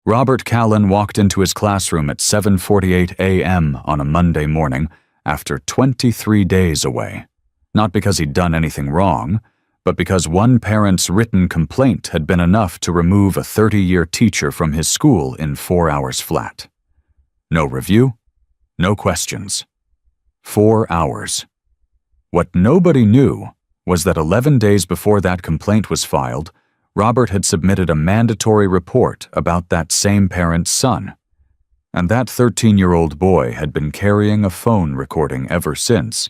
Robert Callan walked into his classroom at 7:48 a.m. on a Monday morning after 23 days away, not because he'd done anything wrong, but because one parent's written complaint had been enough to remove a 30-year teacher from his school in 4 hours flat. No review, no questions. 4 hours. What nobody knew was that 11 days before that complaint was filed, Robert had submitted a mandatory report about that same parent's son, and that 13-year-old boy had been carrying a phone recording ever since.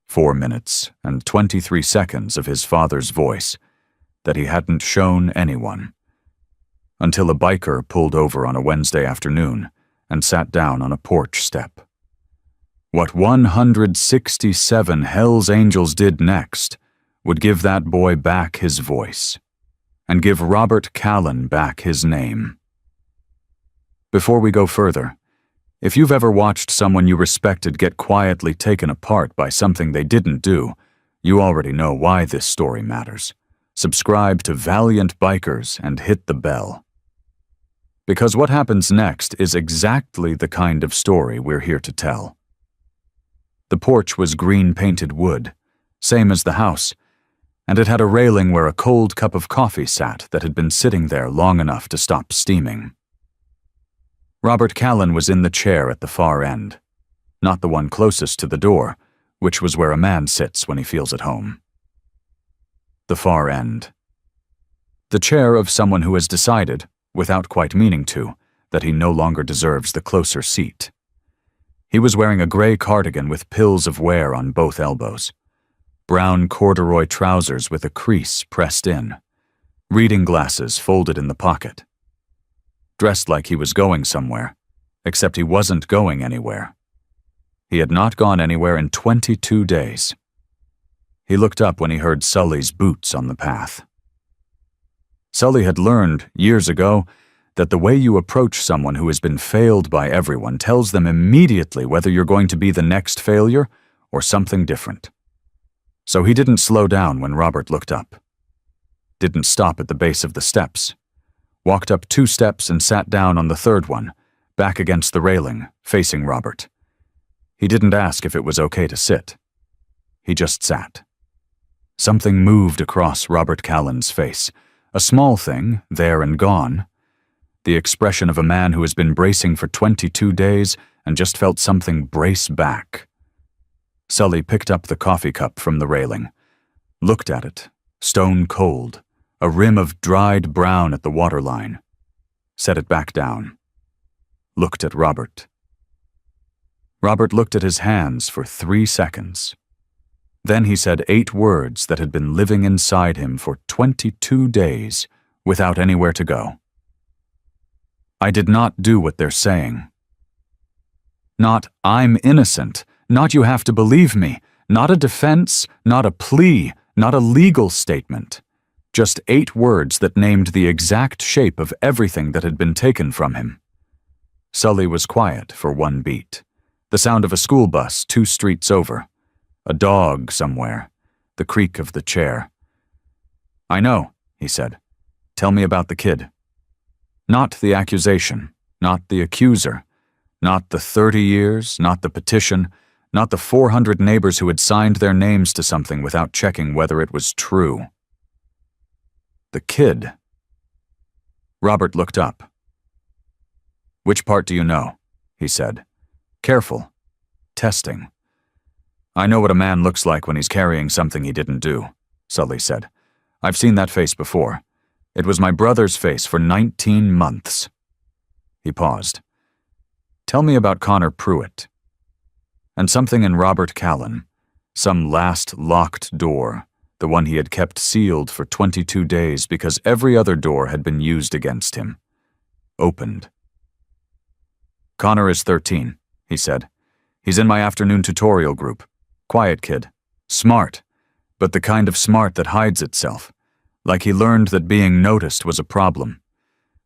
4 minutes and 23 seconds of his father's voice that he hadn't shown anyone, until a biker pulled over on a Wednesday afternoon and sat down on a porch step. What 167 Hells Angels did next would give that boy back his voice, and give Robert Callan back his name. Before we go further, if you've ever watched someone you respected get quietly taken apart by something they didn't do, you already know why this story matters. Subscribe to Valiant Bikers and hit the bell. Because what happens next is exactly the kind of story we're here to tell. The porch was green-painted wood, same as the house, and it had a railing where a cold cup of coffee sat that had been sitting there long enough to stop steaming. Robert Callan was in the chair at the far end, not the one closest to the door, which was where a man sits when he feels at home. The far end. The chair of someone who has decided, without quite meaning to, that he no longer deserves the closer seat. He was wearing a gray cardigan with pills of wear on both elbows, brown corduroy trousers with a crease pressed in, reading glasses folded in the pocket. Dressed like he was going somewhere, except he wasn't going anywhere. He had not gone anywhere in 22 days. He looked up when he heard Sully's boots on the path. Sully had learned, years ago, that the way you approach someone who has been failed by everyone tells them immediately whether you're going to be the next failure or something different. So he didn't slow down when Robert looked up. Didn't stop at the base of the steps. Walked up 2 steps and sat down on the 3rd one, back against the railing, facing Robert. He didn't ask if it was okay to sit. He just sat. Something moved across Robert Callan's face, a small thing, there and gone. The expression of a man who has been bracing for 22 days and just felt something brace back. Sully picked up the coffee cup from the railing, looked at it, stone cold, a rim of dried brown at the waterline, set it back down, looked at Robert. Robert looked at his hands for 3 seconds. Then he said 8 words that had been living inside him for 22 days without anywhere to go. I did not do what they're saying. Not, I'm innocent, not you have to believe me, not a defense, not a plea, not a legal statement. Just 8 words that named the exact shape of everything that had been taken from him. Sully was quiet for 1 beat. The sound of a school bus 2 streets over. A dog somewhere. The creak of the chair. I know, he said. Tell me about the kid. Not the accusation, not the accuser, not the 30 years, not the petition, not the 400 neighbors who had signed their names to something without checking whether it was true. The kid. Robert looked up. Which part do you know? He said. Careful. Testing. I know what a man looks like when he's carrying something he didn't do, Sully said. I've seen that face before. It was my brother's face for 19 months. He paused. Tell me about Connor Pruitt. And something in Robert Callan, some last locked door, the one he had kept sealed for 22 days because every other door had been used against him, opened. Connor is 13, he said. He's in my afternoon tutorial group. Quiet kid. Smart, but the kind of smart that hides itself. Like he learned that being noticed was a problem.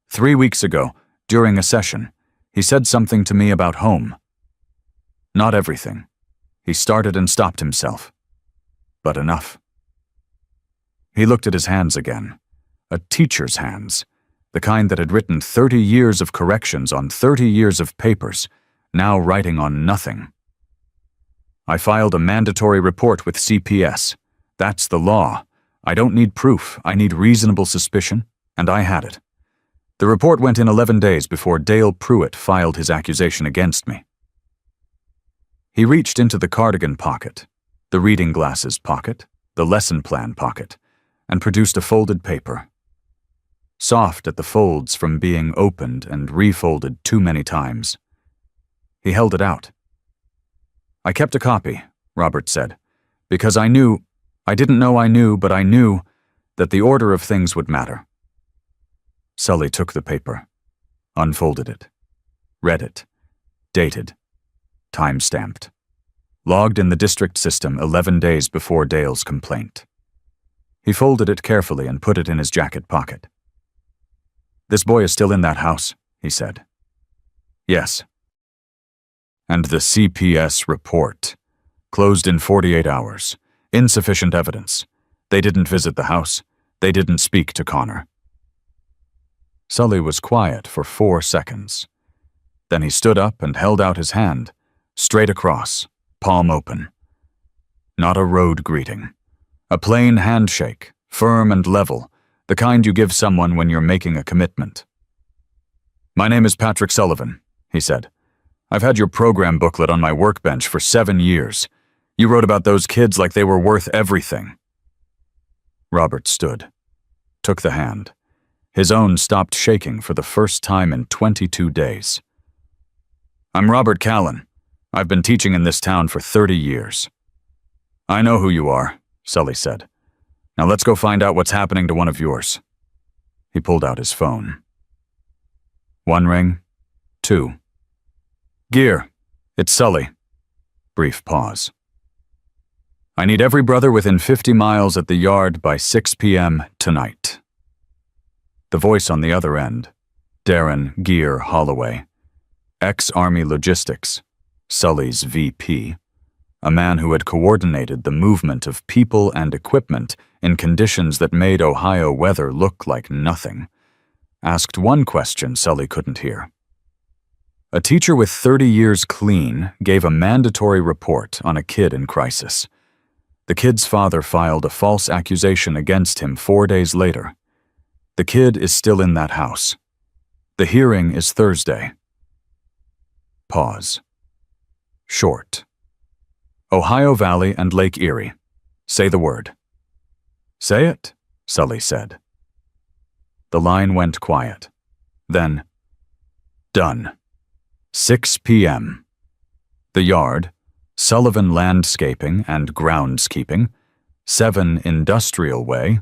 3 weeks ago, during a session, he said something to me about home. Not everything. He started and stopped himself. But enough. He looked at his hands again. A teacher's hands. the kind that had written 30 years of corrections on 30 years of papers, now writing on nothing. I filed a mandatory report with CPS. That's the law. I don't need proof, I need reasonable suspicion, and I had it. The report went in 11 days before Dale Pruitt filed his accusation against me. He reached into the cardigan pocket, the reading glasses pocket, the lesson plan pocket, and produced a folded paper. Soft at the folds from being opened and refolded too many times. He held it out. "I kept a copy," Robert said, "because I knew that the order of things would matter." Sully took the paper, unfolded it, read it, dated, time-stamped, logged in the district system 11 days before Dale's complaint. He folded it carefully and put it in his jacket pocket. "This boy is still in that house," he said. "Yes." And the CPS report. Closed in 48 hours. Insufficient evidence. They didn't visit the house. They didn't speak to Connor. Sully was quiet for 4 seconds. Then he stood up and held out his hand, straight across, palm open. Not a road greeting. A plain handshake, firm and level, the kind you give someone when you're making a commitment. "My name is Patrick Sullivan," he said. "I've had your program booklet on my workbench for 7 years. You wrote about those kids like they were worth everything." Robert stood, took the hand. His own stopped shaking for the first time in 22 days. "I'm Robert Callan. I've been teaching in this town for 30 years. "I know who you are," Sully said. "Now let's go find out what's happening to one of yours." He pulled out his phone. 1 ring, 2. "Gear, it's Sully." Brief pause. "I need every brother within 50 miles at the yard by 6 p.m. tonight." The voice on the other end, Darren Gear Holloway, ex-Army Logistics, Sully's VP, a man who had coordinated the movement of people and equipment in conditions that made Ohio weather look like nothing, asked one question Sully couldn't hear. A teacher with 30 years clean gave a mandatory report on a kid in crisis. The kid's father filed a false accusation against him 4 days later. The kid is still in that house. The hearing is Thursday. Pause. Short. Ohio Valley and Lake Erie. Say the word. "Say it," Sully said. The line went quiet. Then, done. 6 p.m. The yard, Sullivan Landscaping and Groundskeeping, 7 Industrial Way,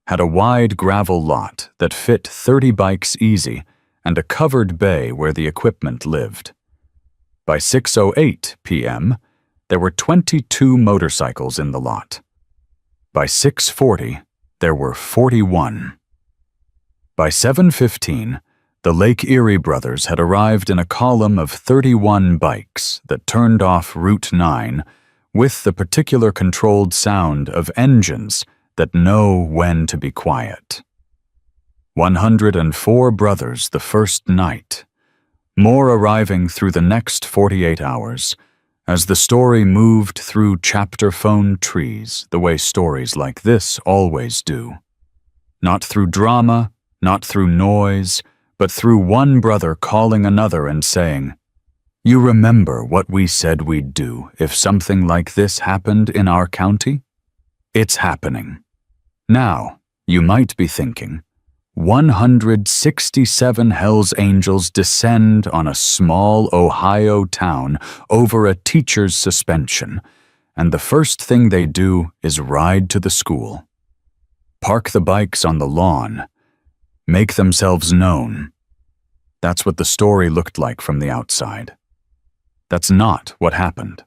had a wide gravel lot that fit 30 bikes easy and a covered bay where the equipment lived. By 6:08 p.m., there were 22 motorcycles in the lot. By 6:40, there were 41. By 7:15, the Lake Erie brothers had arrived in a column of 31 bikes that turned off Route 9 with the particular controlled sound of engines that know when to be quiet. 104 brothers the first night, more arriving through the next 48 hours, as the story moved through chapter phone trees the way stories like this always do. Not through drama, not through noise, but through one brother calling another and saying, "You remember what we said we'd do if something like this happened in our county? It's happening. Now, you might be thinking, 167 Hells Angels descend on a small Ohio town over a teacher's suspension, and the first thing they do is ride to the school. Park the bikes on the lawn. Make themselves known. That's what the story looked like from the outside. That's not what happened.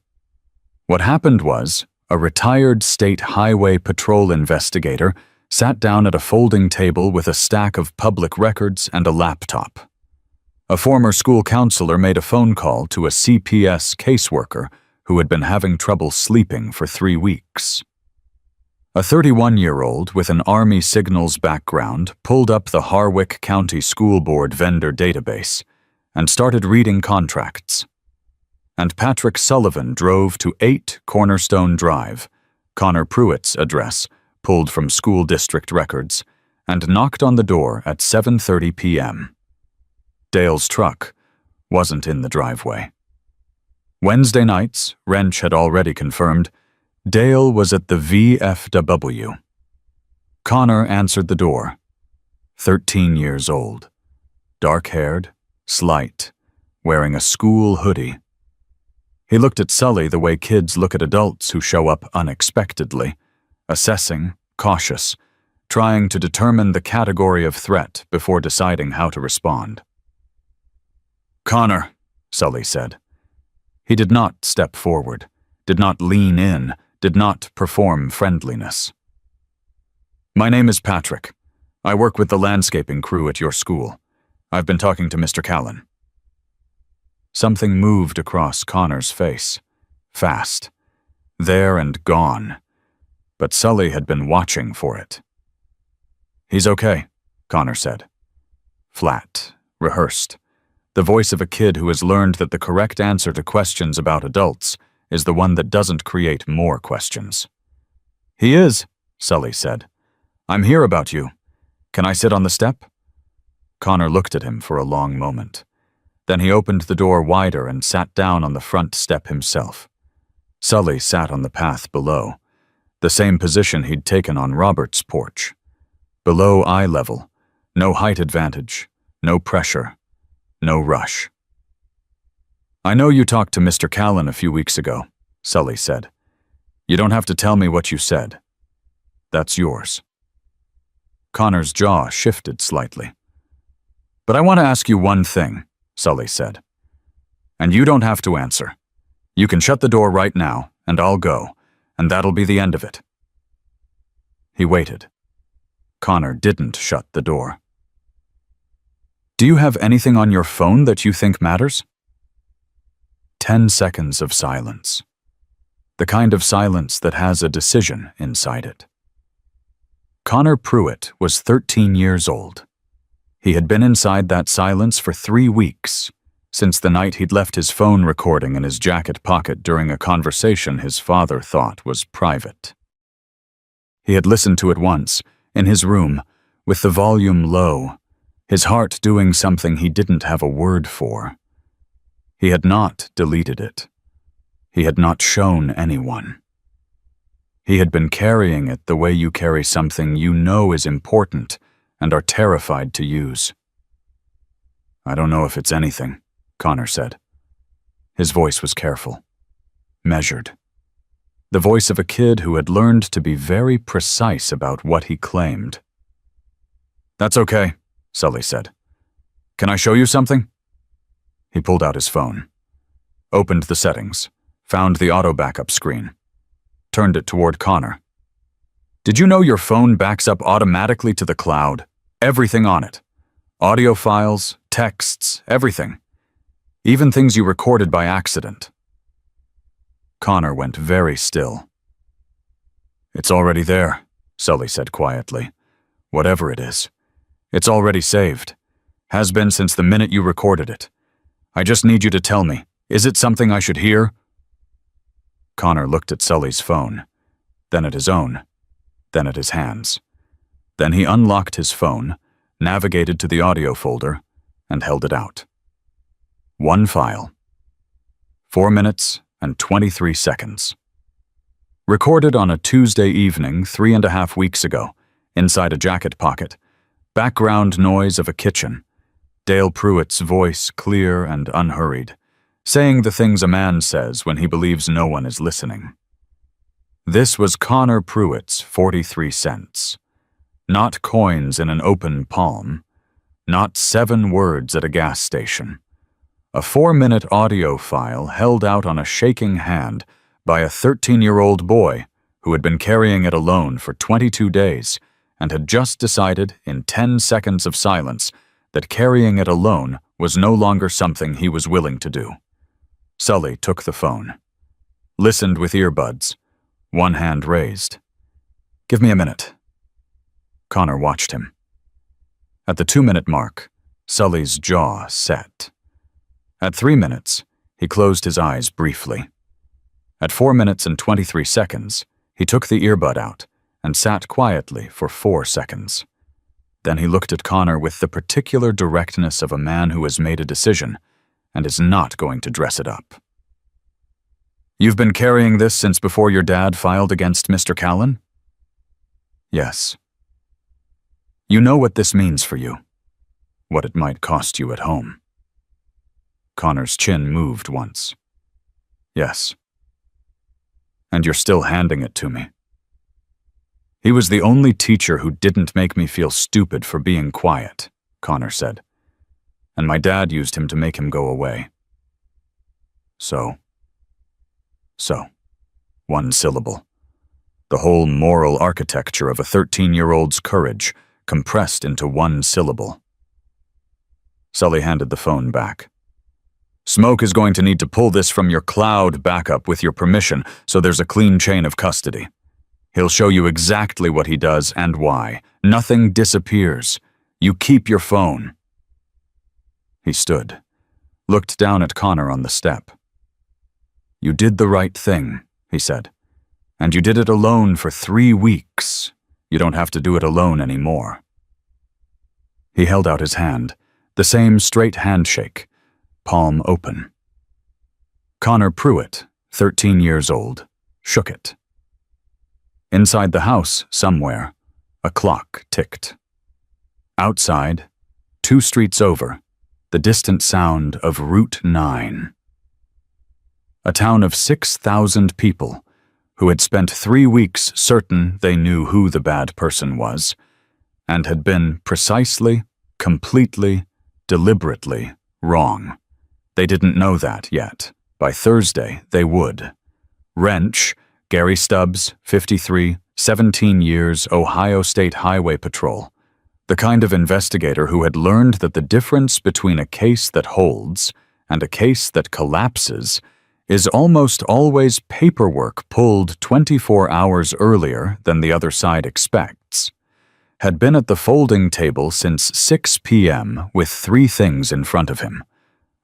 What happened was, a retired state highway patrol investigator sat down at a folding table with a stack of public records and a laptop. A former school counselor made a phone call to a CPS caseworker who had been having trouble sleeping for 3 weeks. A 31-year-old with an Army signals background pulled up the Harwick County School Board vendor database and started reading contracts. And Patrick Sullivan drove to 8 Cornerstone Drive, Connor Pruitt's address, pulled from school district records, and knocked on the door at 7:30 p.m. Dale's truck wasn't in the driveway. Wednesday nights, Wrench had already confirmed, Dale was at the VFW. Connor answered the door. 13 years old, dark-haired, slight, wearing a school hoodie. He looked at Sully the way kids look at adults who show up unexpectedly, assessing, cautious, trying to determine the category of threat before deciding how to respond. "Connor," Sully said. He did not step forward, did not lean in, did not perform friendliness. "My name is Patrick. I work with the landscaping crew at your school. I've been talking to Mr. Callan." Something moved across Connor's face, fast, there and gone, but Sully had been watching for it. "He's okay," Connor said. Flat, rehearsed, the voice of a kid who has learned that the correct answer to questions about adults is the one that doesn't create more questions. "He is," Sully said. "I'm here about you. Can I sit on the step?" Connor looked at him for a long moment. Then he opened the door wider and sat down on the front step himself. Sully sat on the path below, the same position he'd taken on Robert's porch. Below eye level, no height advantage, no pressure, no rush. "I know you talked to Mr. Callan a few weeks ago," Sully said. "You don't have to tell me what you said. That's yours." Connor's jaw shifted slightly. "But I want to ask you one thing," Sully said. "And you don't have to answer. You can shut the door right now, and I'll go, and that'll be the end of it." He waited. Connor didn't shut the door. "Do you have anything on your phone that you think matters?" 10 seconds of silence. The kind of silence that has a decision inside it. Connor Pruitt was 13 years old. He had been inside that silence for 3 weeks, since the night he'd left his phone recording in his jacket pocket during a conversation his father thought was private. He had listened to it once, in his room, with the volume low, his heart doing something he didn't have a word for. He had not deleted it. He had not shown anyone. He had been carrying it the way you carry something you know is important and are terrified to use. "I don't know if it's anything," Connor said. His voice was careful, measured. The voice of a kid who had learned to be very precise about what he claimed. "That's okay," Sully said. "Can I show you something?" He pulled out his phone, opened the settings, found the auto backup screen, turned it toward Connor. "Did you know your phone backs up automatically to the cloud? Everything on it. Audio files, texts, everything. Even things you recorded by accident." Connor went very still. "It's already there," Sully said quietly. "Whatever it is. It's already saved. Has been since the minute you recorded it. I just need you to tell me, is it something I should hear?" Connor looked at Sully's phone, then at his own, then at his hands. Then he unlocked his phone, navigated to the audio folder, and held it out. One file. 4 minutes and 23 seconds. Recorded on a Tuesday evening 3.5 weeks ago, inside a jacket pocket, background noise of a kitchen, Dale Pruitt's voice clear and unhurried, saying the things a man says when he believes no one is listening. This was Connor Pruitt's 43 cents. Not coins in an open palm, not 7 words at a gas station. A 4-minute audio file held out on a shaking hand by a 13-year-old boy who had been carrying it alone for 22 days and had just decided in 10 seconds of silence that carrying it alone was no longer something he was willing to do. Sully took the phone, listened with earbuds, one hand raised. Give me a minute. Connor watched him. At the 2-minute mark, Sully's jaw set. At 3 minutes, he closed his eyes briefly. At 4 minutes and 23 seconds, he took the earbud out and sat quietly for 4 seconds. Then he looked at Connor with the particular directness of a man who has made a decision and is not going to dress it up. You've been carrying this since before your dad filed against Mr. Callan? Yes. You know what this means for you, what it might cost you at home. Connor's chin moved once. Yes. And you're still handing it to me. He was the only teacher who didn't make me feel stupid for being quiet, Connor said. And my dad used him to make him go away. So, one syllable. The whole moral architecture of a 13-year-old's courage compressed into one syllable. Sully handed the phone back. Smoke is going to need to pull this from your cloud backup with your permission, so there's a clean chain of custody. He'll show you exactly what he does and why. Nothing disappears. You keep your phone. He stood, looked down at Connor on the step. You did the right thing, he said. And you did it alone for 3 weeks. You don't have to do it alone anymore. He held out his hand, the same straight handshake, palm open. Connor Pruitt, 13 years old, shook it. Inside the house, somewhere, a clock ticked. Outside, 2 streets over, the distant sound of Route 9. A town of 6,000 people who had spent 3 weeks certain they knew who the bad person was, and had been precisely, completely, deliberately wrong. They didn't know that yet. By Thursday, they would. Wrench, Gary Stubbs, 53, 17 years, Ohio State Highway Patrol. The kind of investigator who had learned that the difference between a case that holds and a case that collapses is almost always paperwork pulled 24 hours earlier than the other side expects, had been at the folding table since 6 p.m. with 3 things in front of him: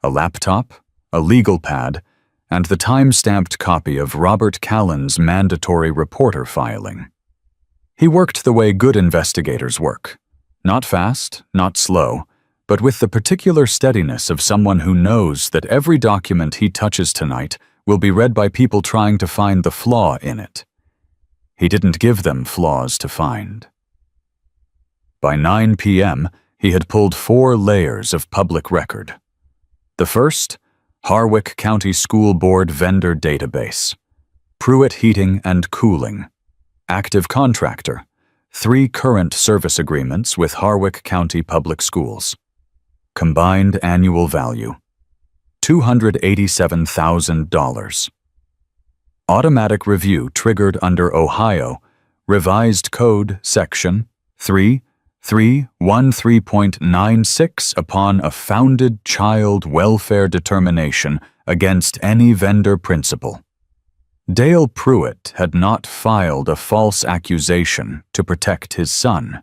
a laptop, a legal pad, and the time-stamped copy of Robert Callan's mandatory reporter filing. He worked the way good investigators work. Not fast, not slow, but with the particular steadiness of someone who knows that every document he touches tonight will be read by people trying to find the flaw in it. He didn't give them flaws to find. By 9 p.m., he had pulled 4 layers of public record. The first, Harwick County School Board Vendor Database. Pruitt Heating and Cooling. Active contractor. 3 current service agreements with Harwick County Public Schools. Combined annual value, $287,000. Automatic review triggered under Ohio, Revised Code Section 3313.96 upon a founded child welfare determination against any vendor principal. Dale Pruitt had not filed a false accusation to protect his son.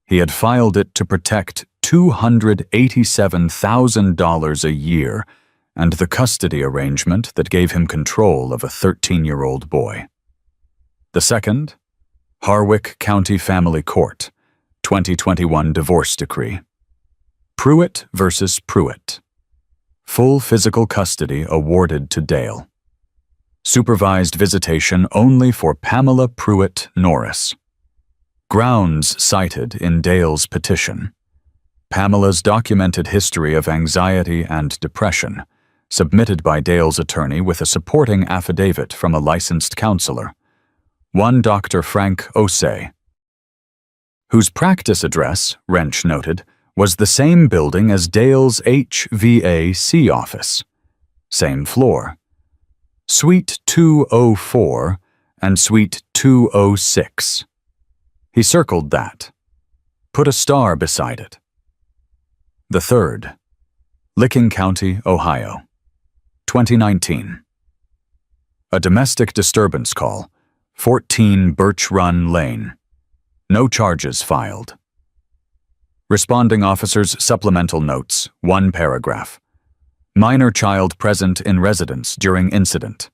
He had filed it to protect $287,000 a year and the custody arrangement that gave him control of a 13-year-old boy. The second, Harwick County Family Court, 2021 Divorce Decree. Pruitt versus Pruitt. Full physical custody awarded to Dale. Supervised visitation only for Pamela Pruitt Norris. Grounds cited in Dale's petition: Pamela's documented history of anxiety and depression, submitted by Dale's attorney with a supporting affidavit from a licensed counselor, one Dr. Frank Osei, whose practice address, Wrench noted, was the same building as Dale's HVAC office. Same floor. Suite 204 and Suite 206. He circled that. Put a star beside it. The third, Licking County, Ohio, 2019. A domestic disturbance call, 14 Birch Run Lane. No charges filed. Responding officers' supplemental notes, 1 paragraph. Minor child present in residence during incident.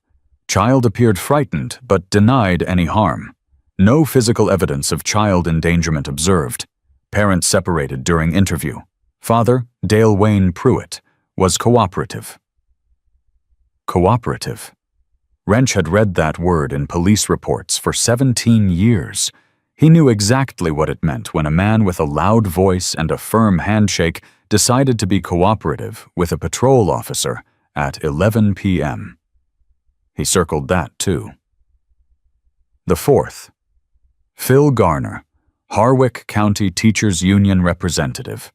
Child appeared frightened but denied any harm. No physical evidence of child endangerment observed. Parents separated during interview. Father, Dale Wayne Pruitt, was cooperative. Cooperative. Wrench had read that word in police reports for 17 years. He knew exactly what it meant when a man with a loud voice and a firm handshake decided to be cooperative with a patrol officer at 11 p.m. He circled that too. The 4th. Phil Garner, Harwick County Teachers Union representative.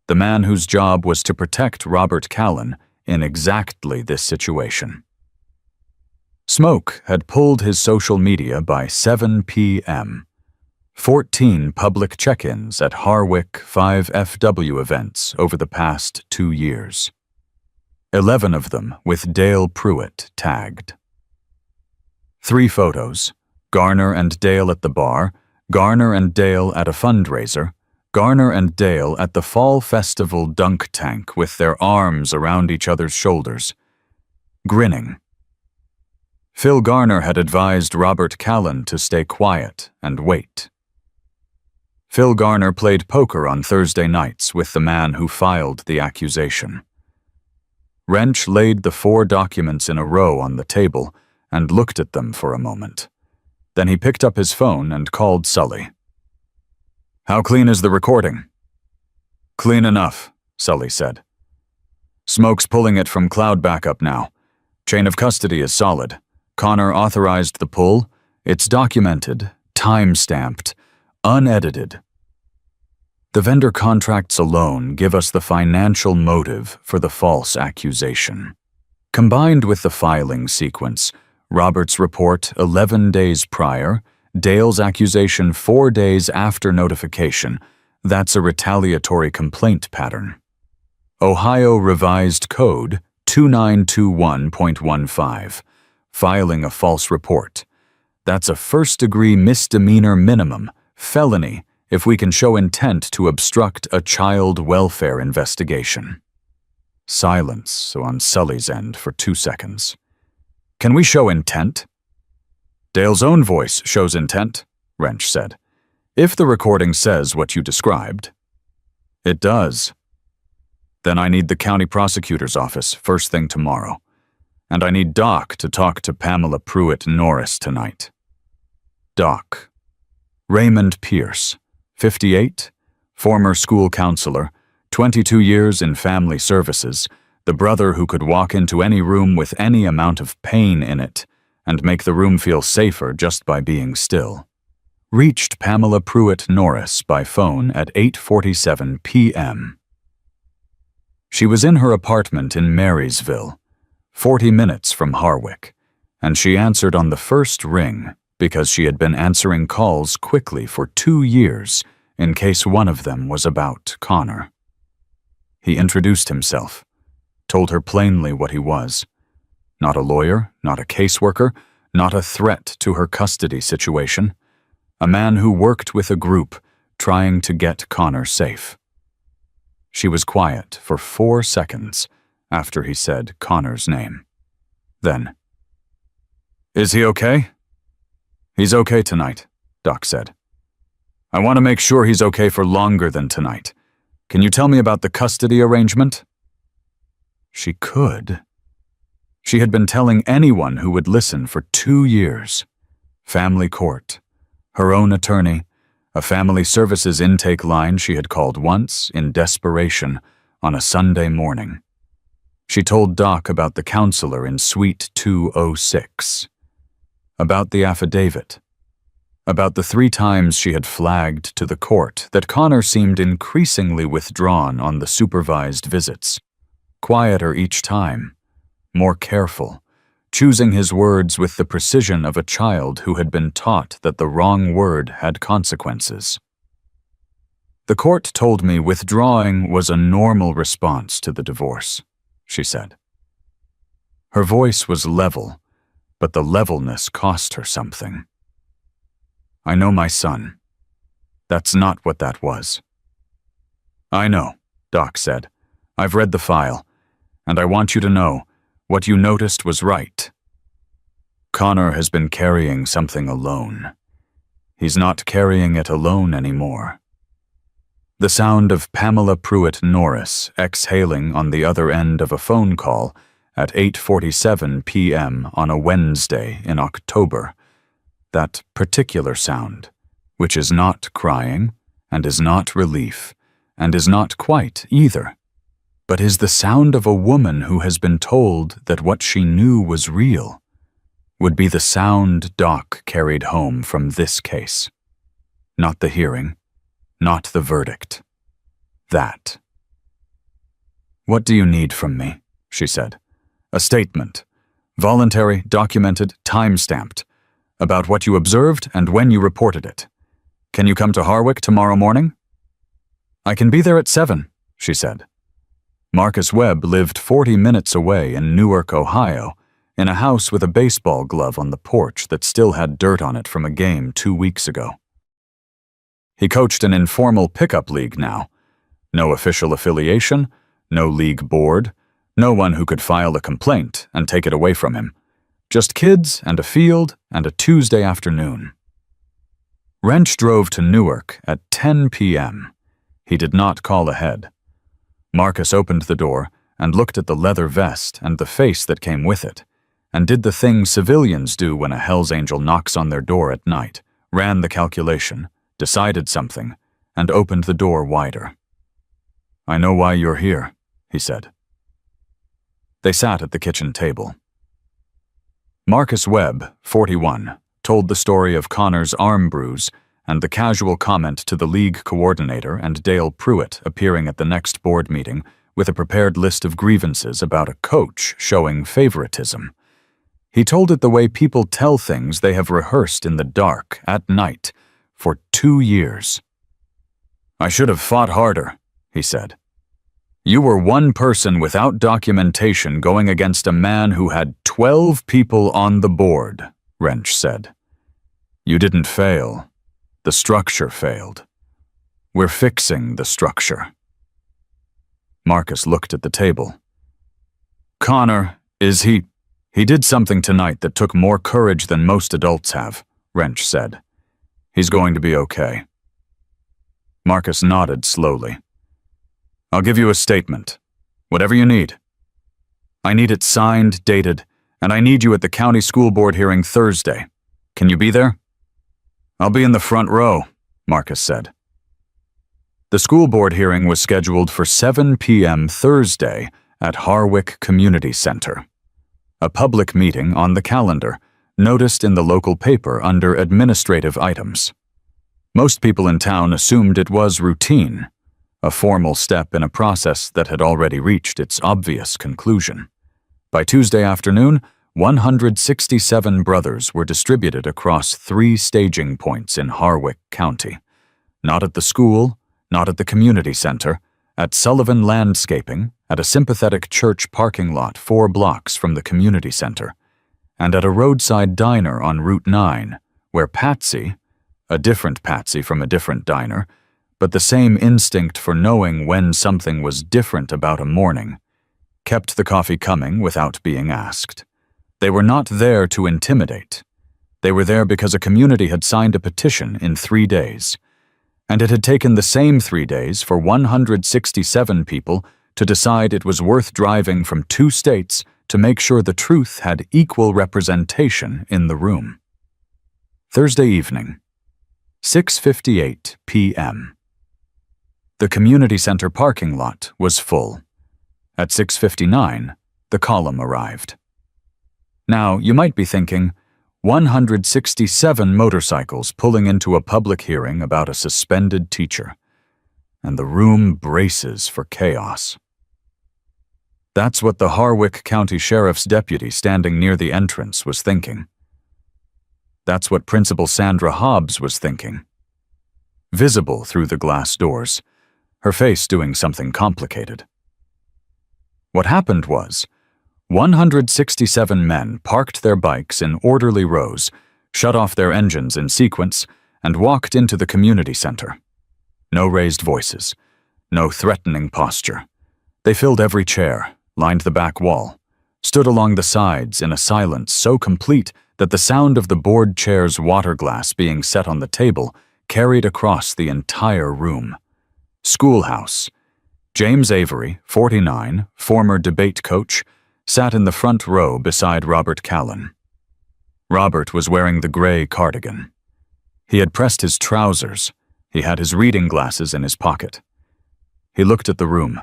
The man whose job was to protect Robert Callan in exactly this situation. Smoke had pulled his social media by 7 p.m. 14 public check-ins at Harwick 5FW events over the past 2 years. 11 of them with Dale Pruitt tagged. 3 photos, Garner and Dale at the bar, Garner and Dale at a fundraiser, Garner and Dale at the Fall Festival dunk tank with their arms around each other's shoulders. Grinning. Phil Garner had advised Robert Callan to stay quiet and wait. Phil Garner played poker on Thursday nights with the man who filed the accusation. Wrench laid the 4 documents in a row on the table and looked at them for a moment. Then he picked up his phone and called Sully. "How clean is the recording?" "Clean enough," Sully said. "Smoke's pulling it from cloud backup now. Chain of custody is solid. Connor authorized the pull. It's documented, time-stamped, unedited. The vendor contracts alone give us the financial motive for the false accusation. Combined with the filing sequence, Robert's report 11 days prior, Dale's accusation 4 days after notification, that's a retaliatory complaint pattern. Ohio Revised Code 2921.15, filing a false report. That's a first-degree misdemeanor minimum, felony, if we can show intent to obstruct a child welfare investigation. Silence on Sully's end for 2 seconds. "Can we show intent?" "Dale's own voice shows intent," Wrench said. "If the recording says what you described." "It does." "Then I need the county prosecutor's office first thing tomorrow. And I need Doc to talk to Pamela Pruitt Norris tonight." Doc. Raymond Pierce, 58, former school counselor, 22 years in family services, the brother who could walk into any room with any amount of pain in it and make the room feel safer just by being still. Reached Pamela Pruitt Norris by phone at 8:47 p.m. She was in her apartment in Marysville, 40 minutes from Harwick, and she answered on the first ring because she had been answering calls quickly for 2 years in case one of them was about Connor. He introduced himself, told her plainly what he was. Not a lawyer, not a caseworker, not a threat to her custody situation. A man who worked with a group trying to get Connor safe. She was quiet for 4 seconds after he said Connor's name. Then, "Is he okay?" "He's okay tonight," Doc said. "I want to make sure he's okay for longer than tonight. Can you tell me about the custody arrangement?" She could. She had been telling anyone who would listen for 2 years. Family court, her own attorney, a family services intake line she had called once in desperation on a Sunday morning. She told Doc about the counselor in Suite 206, about the affidavit, about the 3 times she had flagged to the court that Connor seemed increasingly withdrawn on the supervised visits, quieter each time, more careful, choosing his words with the precision of a child who had been taught that the wrong word had consequences. "The court told me withdrawing was a normal response to the divorce," she said. Her voice was level, but the levelness cost her something. I know my son. That's not what that was. I know, Doc said. I've read the file, and I want you to know what you noticed was right. Connor has been carrying something alone. He's not carrying it alone anymore. The sound of Pamela Pruitt Norris exhaling on the other end of a phone call at 8:47 p.m. on a Wednesday in October. That particular sound, which is not crying, and is not relief, and is not quite either, but is the sound of a woman who has been told that what she knew was real, would be the sound Doc carried home from this case. Not the hearing, not the verdict. That. What do you need from me? She said. A statement. Voluntary, documented, time-stamped. About what you observed and when you reported it. Can you come to Harwick tomorrow morning? I can be there at 7, she said. Marcus Webb lived 40 minutes away in Newark, Ohio, in a house with a baseball glove on the porch that still had dirt on it from a game 2 weeks ago. He coached an informal pickup league now. No official affiliation, no league board, no one who could file a complaint and take it away from him. Just kids and a field and a Tuesday afternoon. Wrench drove to Newark at 10 p.m. He did not call ahead. Marcus opened the door and looked at the leather vest and the face that came with it, and did the thing civilians do when a Hell's Angel knocks on their door at night, ran the calculation, decided something, and opened the door wider. I know why you're here, he said. They sat at the kitchen table. Marcus Webb, 41, told the story of Connor's arm bruise and the casual comment to the league coordinator and Dale Pruitt appearing at the next board meeting with a prepared list of grievances about a coach showing favoritism. He told it the way people tell things they have rehearsed in the dark, at night, for 2 years. I should have fought harder, he said. You were one person without documentation going against a man who had 12 people on the board, Wrench said. You didn't fail. The structure failed. We're fixing the structure. Marcus looked at the table. Connor, is he... He did something tonight that took more courage than most adults have, Wrench said. He's going to be okay. Marcus nodded slowly. I'll give you a statement. Whatever you need. I need it signed, dated, and I need you at the county school board hearing Thursday. Can you be there? I'll be in the front row, Marcus said. The school board hearing was scheduled for 7 p.m. Thursday at Harwick Community Center. A public meeting on the calendar, noticed in the local paper under administrative items. Most people in town assumed it was routine, a formal step in a process that had already reached its obvious conclusion. By Tuesday afternoon, 167 brothers were distributed across 3 staging points in Harwick County. Not at the school, not at the community center, at Sullivan Landscaping, at a sympathetic church parking lot 4 blocks from the community center, and at a roadside diner on Route 9, where Patsy, a different Patsy from a different diner, but the same instinct for knowing when something was different about a morning, kept the coffee coming without being asked. They were not there to intimidate. They were there because a community had signed a petition in 3 days, and it had taken the same 3 days for 167 people to decide it was worth driving from 2 states to make sure the truth had equal representation in the room. Thursday evening, 6:58 p.m. The community center parking lot was full. At 6:59, the column arrived. Now, you might be thinking, 167 motorcycles pulling into a public hearing about a suspended teacher, and the room braces for chaos. That's what the Harwick County Sheriff's deputy standing near the entrance was thinking. That's what Principal Sandra Hobbs was thinking. Visible through the glass doors, her face doing something complicated. What happened was, 167 men parked their bikes in orderly rows, shut off their engines in sequence, and walked into the community center. No raised voices, no threatening posture. They filled every chair, lined the back wall, stood along the sides in a silence so complete that the sound of the board chair's water glass being set on the table carried across the entire room. Schoolhouse. James Avery, 49, former debate coach, sat in the front row beside Robert Callan. Robert was wearing the gray cardigan. He had pressed his trousers. He had his reading glasses in his pocket. He looked at the room,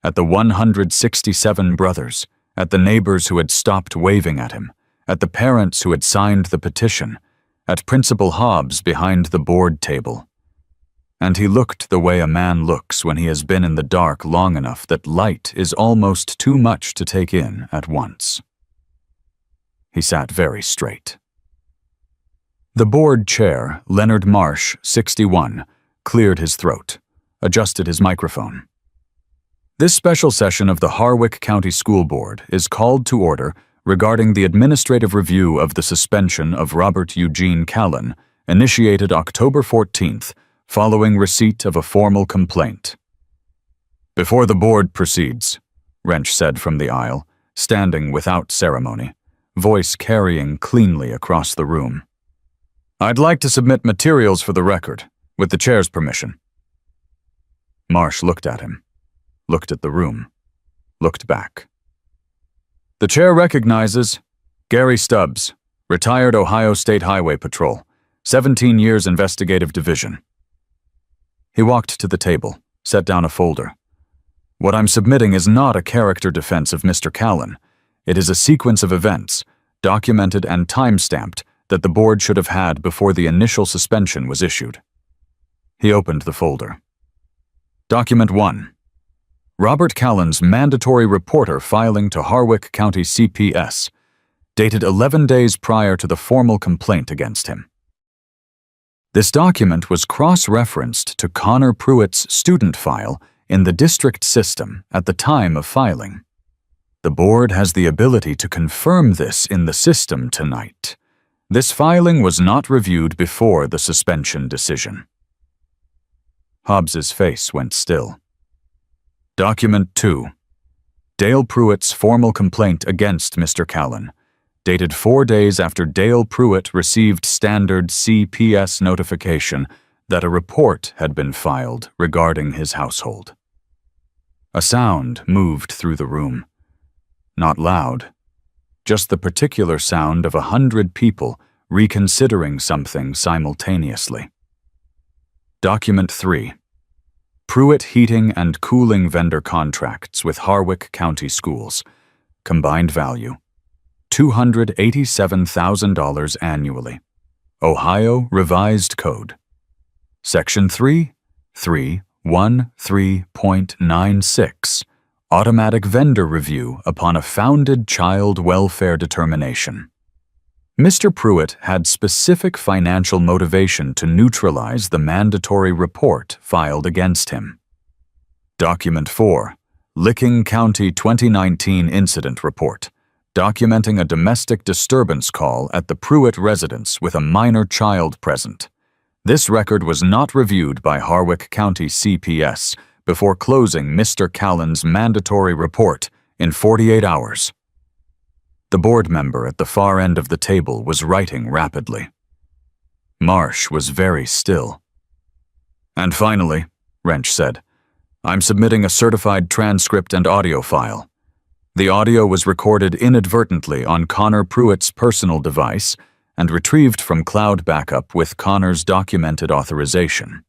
at the 167 brothers, at the neighbors who had stopped waving at him, at the parents who had signed the petition, at Principal Hobbs behind the board table. And he looked the way a man looks when he has been in the dark long enough that light is almost too much to take in at once. He sat very straight. The board chair, Leonard Marsh, 61, cleared his throat, adjusted his microphone. This special session of the Harwick County School Board is called to order regarding the administrative review of the suspension of Robert Eugene Callan, initiated October 14th, following receipt of a formal complaint. "Before the board proceeds," Wrench said from the aisle, standing without ceremony, voice carrying cleanly across the room. "I'd like to submit materials for the record, with the chair's permission." Marsh looked at him, looked at the room, looked back. "The chair recognizes Gary Stubbs, retired Ohio State Highway Patrol, 17 years investigative division." He walked to the table, set down a folder. "What I'm submitting is not a character defense of Mr. Callan. It is a sequence of events, documented and time-stamped, that the board should have had before the initial suspension was issued." He opened the folder. Document 1. Robert Callan's mandatory reporter filing to Harwick County CPS, dated 11 days prior to the formal complaint against him. This document was cross-referenced to Connor Pruitt's student file in the district system at the time of filing. The board has the ability to confirm this in the system tonight. This filing was not reviewed before the suspension decision. Hobbs's face went still. Document 2. Dale Pruitt's formal complaint against Mr. Callan, dated 4 days after Dale Pruitt received standard CPS notification that a report had been filed regarding his household. A sound moved through the room. Not loud, just the particular sound of 100 people reconsidering something simultaneously. Document 3. Pruitt Heating and Cooling vendor contracts with Harwick County Schools. Combined value, $287,000 annually. Ohio Revised Code. Section 3.13.96. Automatic vendor review upon a founded child welfare determination. Mr. Pruitt had specific financial motivation to neutralize the mandatory report filed against him. Document 4. Licking County 2019 Incident Report, documenting a domestic disturbance call at the Pruitt residence with a minor child present. This record was not reviewed by Harwick County CPS before closing Mr. Callan's mandatory report in 48 hours. The board member at the far end of the table was writing rapidly. Marsh was very still. "And finally," Wrench said, "I'm submitting a certified transcript and audio file. The audio was recorded inadvertently on Connor Pruitt's personal device and retrieved from cloud backup with Connor's documented authorization.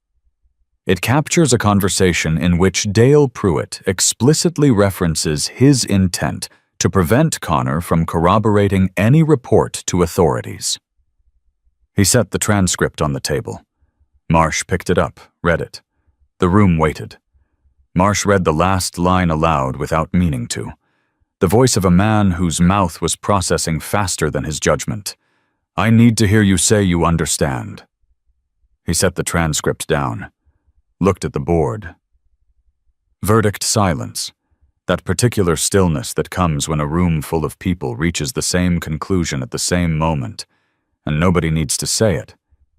It captures a conversation in which Dale Pruitt explicitly references his intent to prevent Connor from corroborating any report to authorities." He set the transcript on the table. Marsh picked it up, read it. The room waited. Marsh read the last line aloud without meaning to. The voice of a man whose mouth was processing faster than his judgment. "I need to hear you say you understand." He set the transcript down, looked at the board. Verdict silence. That particular stillness that comes when a room full of people reaches the same conclusion at the same moment, and nobody needs to say it.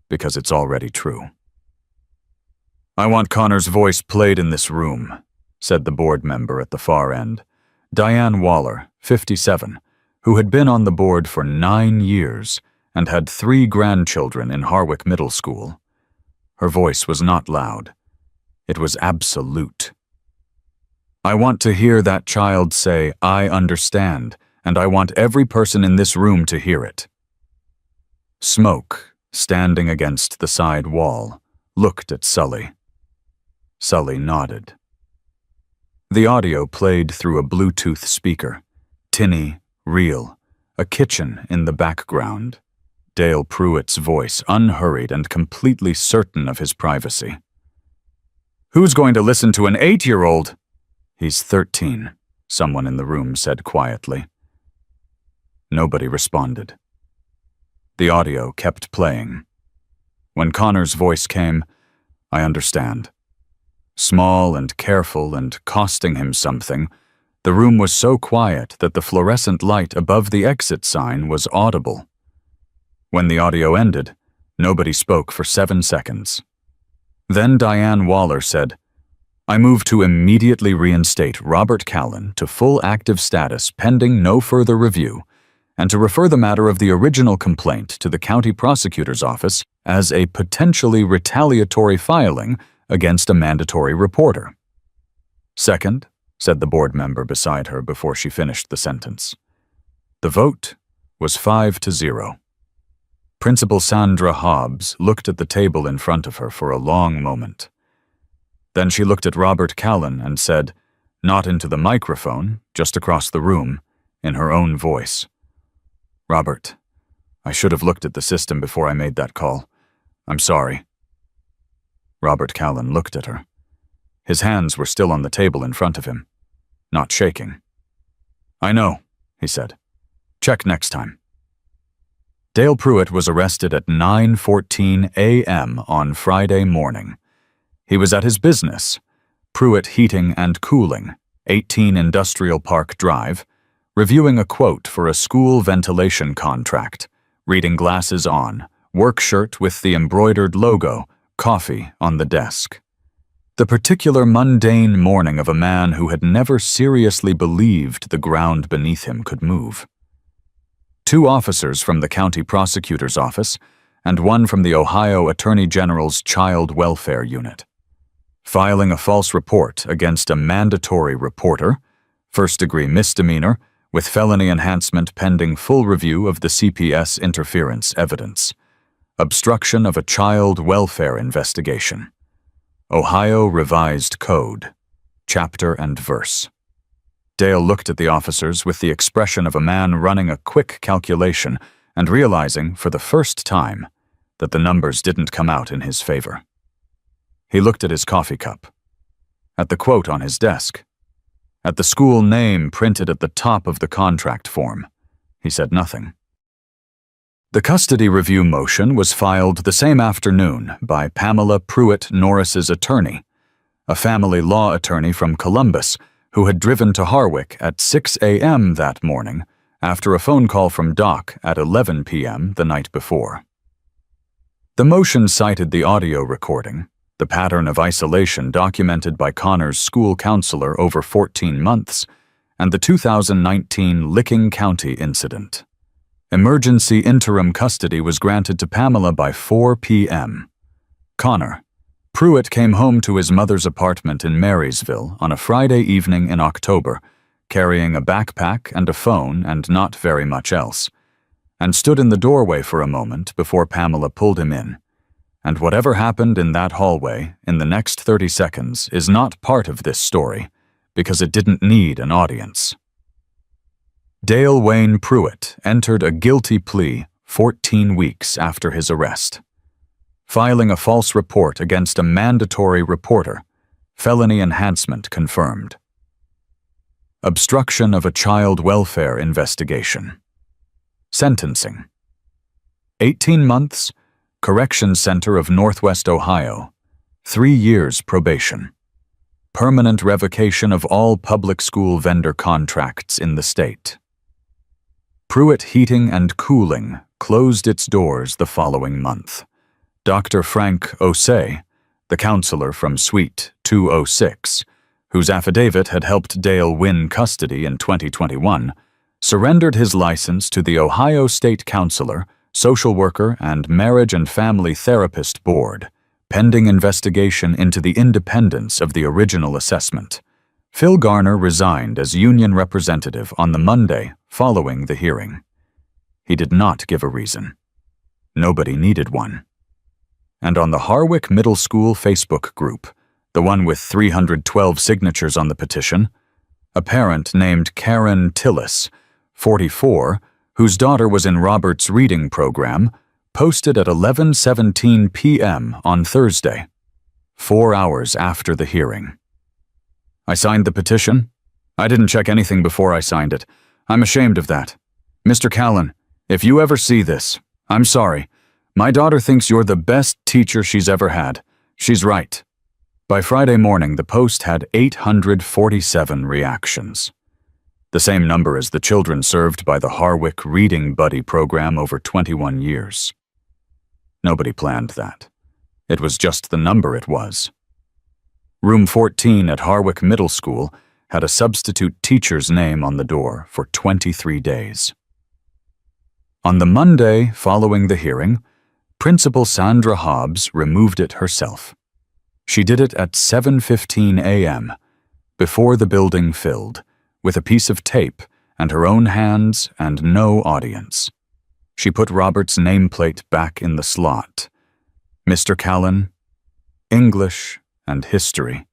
because it's already true. "I want Connor's voice played in this room," said the board member at the far end, Diane Waller, 57, who had been on the board for 9 years and had 3 grandchildren in Harwick Middle School. Her voice was not loud. It was absolute. "I want to hear that child say, 'I understand,' and I want every person in this room to hear it." Smoke, standing against the side wall, looked at Sully. Sully nodded. The audio played through a Bluetooth speaker, tinny, real, a kitchen in the background. Dale Pruitt's voice, unhurried and completely certain of his privacy. "Who's going to listen to an 8-year-old? "He's 13, someone in the room said quietly. Nobody responded. The audio kept playing. When Connor's voice came, "I understand." Small and careful and costing him something, the room was so quiet that the fluorescent light above the exit sign was audible. When the audio ended, nobody spoke for 7 seconds. Then Diane Waller said, "I move to immediately reinstate Robert Callan to full active status pending no further review, and to refer the matter of the original complaint to the county prosecutor's office as a potentially retaliatory filing against a mandatory reporter." "Second," said the board member beside her before she finished the sentence. The vote was 5-0. Principal Sandra Hobbs looked at the table in front of her for a long moment. Then she looked at Robert Callan and said, not into the microphone, just across the room, in her own voice, "Robert, I should have looked at the system before I made that call. I'm sorry." Robert Callan looked at her. His hands were still on the table in front of him, not shaking. "I know," he said. "Check next time." Dale Pruitt was arrested at 9:14 a.m. on Friday morning. He was at his business, Pruitt Heating and Cooling, 18 Industrial Park Drive, reviewing a quote for a school ventilation contract, reading glasses on, work shirt with the embroidered logo, coffee on the desk. The particular mundane morning of a man who had never seriously believed the ground beneath him could move. 2 officers from the county prosecutor's office and 1 from the Ohio Attorney General's Child Welfare Unit. Filing a false report against a mandatory reporter, first-degree misdemeanor, with felony enhancement pending full review of the CPS interference evidence. Obstruction of a child welfare investigation. Ohio Revised Code, chapter and verse. Dale looked at the officers with the expression of a man running a quick calculation and realizing, for the first time, that the numbers didn't come out in his favor. He looked at his coffee cup, at the quote on his desk, at the school name printed at the top of the contract form. He said nothing. The custody review motion was filed the same afternoon by Pamela Pruitt Norris's attorney, a family law attorney from Columbus who had driven to Harwick at 6 a.m. that morning after a phone call from Doc at 11 p.m. the night before. The motion cited the audio recording, the pattern of isolation documented by Connor's school counselor over 14 months, and the 2019 Licking County incident. Emergency interim custody was granted to Pamela by 4 p.m. Connor. Pruitt came home to his mother's apartment in Marysville on a Friday evening in October, carrying a backpack and a phone and not very much else, and stood in the doorway for a moment before Pamela pulled him in. And whatever happened in that hallway in the next 30 seconds is not part of this story, because it didn't need an audience. Dale Wayne Pruitt entered a guilty plea 14 weeks after his arrest. Filing a false report against a mandatory reporter, felony enhancement confirmed. Obstruction of a child welfare investigation. Sentencing. 18 months, Correction Center of Northwest Ohio. 3 years probation. Permanent revocation of all public school vendor contracts in the state. Pruitt Heating and Cooling closed its doors the following month. Dr. Frank Osei, the counselor from Suite 206, whose affidavit had helped Dale win custody in 2021, surrendered his license to the Ohio State Counselor, Social Worker, and Marriage and Family Therapist Board, pending investigation into the independence of the original assessment. Phil Garner resigned as union representative on the Monday following the hearing. He did not give a reason. Nobody needed one. And on the Harwick Middle School Facebook group, the one with 312 signatures on the petition, a parent named Karen Tillis, 44, whose daughter was in Robert's reading program, posted at 11:17 p.m. on Thursday, 4 hours after the hearing. I signed the petition. I didn't check anything before I signed it. I'm ashamed of that. Mr. Callan, if you ever see this, I'm sorry. My daughter thinks you're the best teacher she's ever had. She's right. By Friday morning, the post had 847 reactions. The same number as the children served by the Harwick Reading Buddy program over 21 years. Nobody planned that. It was just the number it was. Room 14 at Harwick Middle School had a substitute teacher's name on the door for 23 days. On the Monday following the hearing, Principal Sandra Hobbs removed it herself. She did it at 7:15 a.m., before the building filled, with a piece of tape and her own hands and no audience. She put Robert's nameplate back in the slot. Mr. Callan, English and history,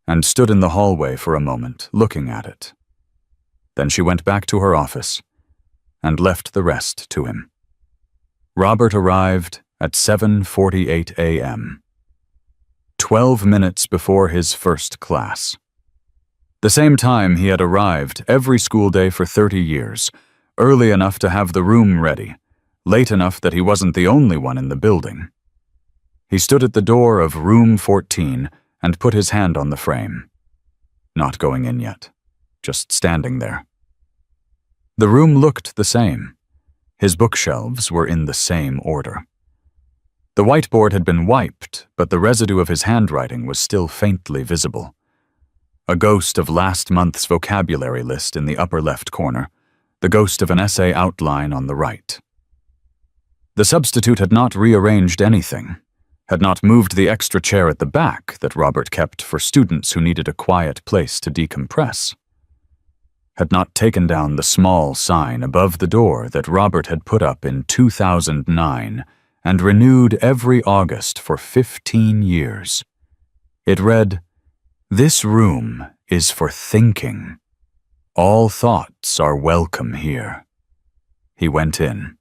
and stood in the hallway for a moment, looking at it. Then she went back to her office and left the rest to him. Robert arrived at 7:48 a.m., 12 minutes before his first class. The same time he had arrived every school day for 30 years, early enough to have the room ready, late enough that he wasn't the only one in the building. He stood at the door of room 14 and put his hand on the frame. Not going in yet, just standing there. The room looked the same. His bookshelves were in the same order. The whiteboard had been wiped, but the residue of his handwriting was still faintly visible. A ghost of last month's vocabulary list in the upper left corner, the ghost of an essay outline on the right. The substitute had not rearranged anything, had not moved the extra chair at the back that Robert kept for students who needed a quiet place to decompress, had not taken down the small sign above the door that Robert had put up in 2009 and renewed every August for 15 years. It read, "This room is for thinking. All thoughts are welcome here." He went in,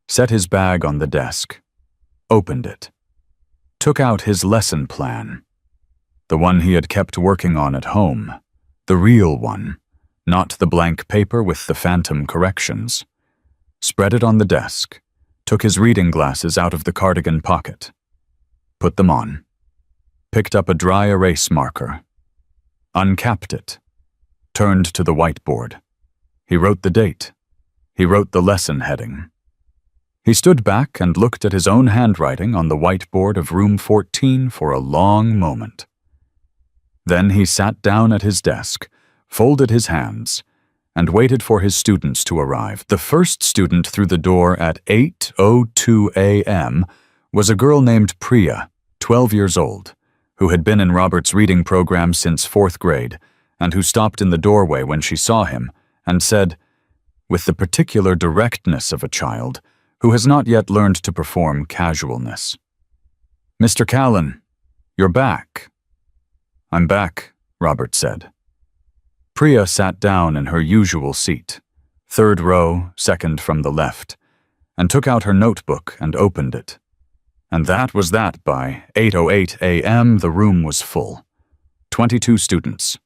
set his bag on the desk, opened it, took out his lesson plan, the one he had kept working on at home, the real one, not the blank paper with the phantom corrections, spread it on the desk, took his reading glasses out of the cardigan pocket, put them on, picked up a dry erase marker, uncapped it, turned to the whiteboard. He wrote the date. He wrote the lesson heading. He stood back and looked at his own handwriting on the whiteboard of room 14 for a long moment. Then he sat down at his desk, folded his hands, and waited for his students to arrive. The first student through the door at 8:02 a.m. was a girl named Priya, 12 years old, who had been in Robert's reading program since 4th grade, and who stopped in the doorway when she saw him and said, with the particular directness of a child who has not yet learned to perform casualness, "Mr. Callan, you're back." "I'm back," Robert said. Priya sat down in her usual seat, 3rd row, 2nd from the left, and took out her notebook and opened it. And that was that. By 8:08 a.m. the room was full. 22 students.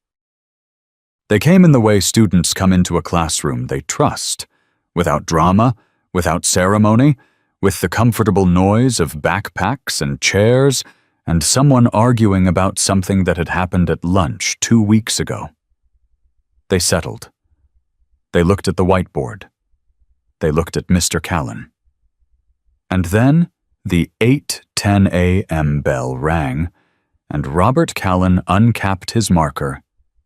They came in the way students come into a classroom they trust, without drama, without ceremony, with the comfortable noise of backpacks and chairs, and someone arguing about something that had happened at lunch 2 weeks ago. They settled. They looked at the whiteboard. They looked at Mr. Callan. And then The 8:10 a.m. bell rang, and Robert Callan uncapped his marker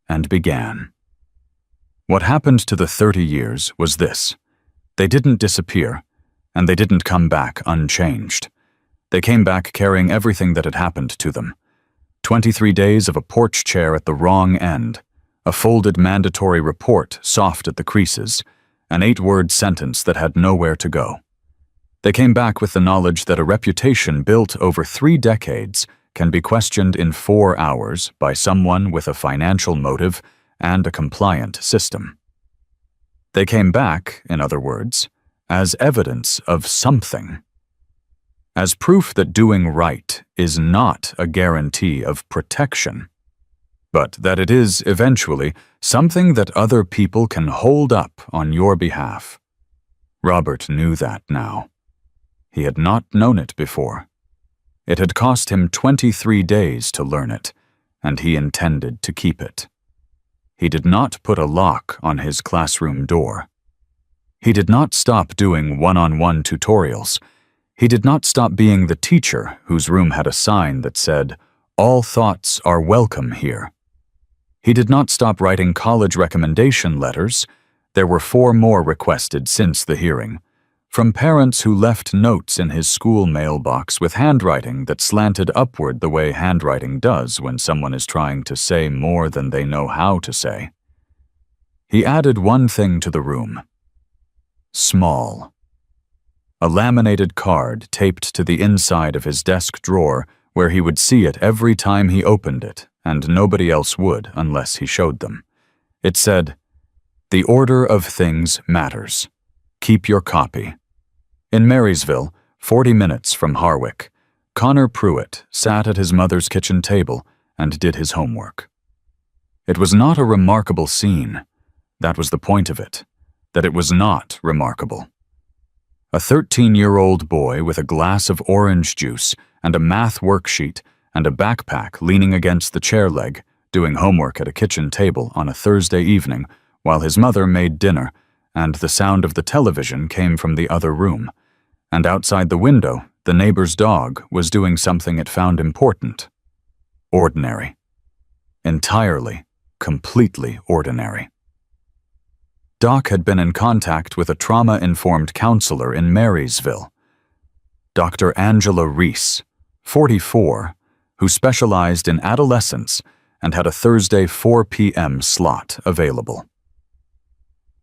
and began. What happened to the 30 years was this. They didn't disappear, and they didn't come back unchanged. They came back carrying everything that had happened to them. 23 days of a porch chair at the wrong end, a folded mandatory report soft at the creases, an 8-word sentence that had nowhere to go. They came back with the knowledge that a reputation built over 3 decades can be questioned in 4 hours by someone with a financial motive and a compliant system. They came back, in other words, as evidence of something. As proof that doing right is not a guarantee of protection, but that it is, eventually, something that other people can hold up on your behalf. Robert knew that now. He had not known it before. It had cost him 23 days to learn it, and he intended to keep it. He did not put a lock on his classroom door. He did not stop doing one-on-one tutorials. He did not stop being the teacher whose room had a sign that said, "All thoughts are welcome here." He did not stop writing college recommendation letters. There were 4 more requested since the hearing, from parents who left notes in his school mailbox with handwriting that slanted upward the way handwriting does when someone is trying to say more than they know how to say. He added one thing to the room. Small. A laminated card taped to the inside of his desk drawer where he would see it every time he opened it, and nobody else would unless he showed them. It said, "The order of things matters. Keep your copy." In Marysville, 40 minutes from Harwick, Connor Pruitt sat at his mother's kitchen table and did his homework. It was not a remarkable scene. That was the point of it, that it was not remarkable. A 13-year-old boy with a glass of orange juice and a math worksheet and a backpack leaning against the chair leg, doing homework at a kitchen table on a Thursday evening while his mother made dinner, and the sound of the television came from the other room. And outside the window, the neighbor's dog was doing something it found important. Ordinary. Entirely, completely ordinary. Doc had been in contact with a trauma-informed counselor in Marysville, Dr. Angela Reese, 44, who specialized in adolescents and had a Thursday 4 p.m. slot available.